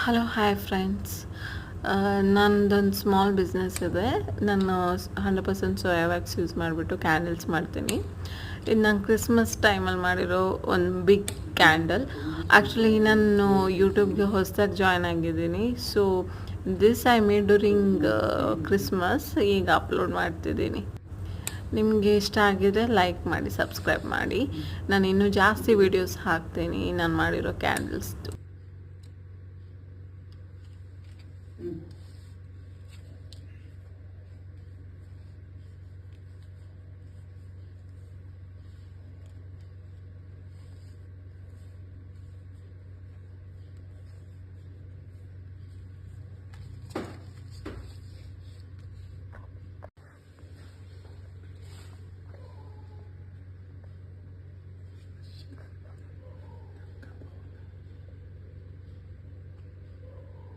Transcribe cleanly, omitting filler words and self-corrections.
Hello hi friends. ನಂದೊಂದು small business ಇದೆ. ನಾನು 100% ಸೋಯಾ ವ್ಯಾಕ್ಸ್ ಯೂಸ್ ಮಾಡಿಬಿಟ್ಟು ಕ್ಯಾಂಡಲ್ಸ್ ಮಾಡ್ತೀನಿ. ಇದು ನಾನು ಕ್ರಿಸ್ಮಸ್ ಟೈಮಲ್ಲಿ ಮಾಡಿರೋ ಒಂದು ಬಿಗ್ ಕ್ಯಾಂಡಲ್. ಆ್ಯಕ್ಚುಲಿ ನಾನು ಯೂಟ್ಯೂಬ್ಗೆ ಹೊಸದಾಗಿ ಜಾಯ್ನ್ ಆಗಿದ್ದೀನಿ. So this I made during Christmas. ಈಗ ಅಪ್ಲೋಡ್ ಮಾಡ್ತಿದ್ದೀನಿ. ನಿಮಗೆ ಇಷ್ಟ ಆಗಿದ್ರೆ ಲೈಕ್ ಮಾಡಿ, ಸಬ್ಸ್ಕ್ರೈಬ್ ಮಾಡಿ. ನಾನು ಇನ್ನೂ ಜಾಸ್ತಿ ವೀಡಿಯೋಸ್ ಹಾಕ್ತೀನಿ ನಾನು ಮಾಡಿರೋ ಕ್ಯಾಂಡಲ್ಸ್ದು.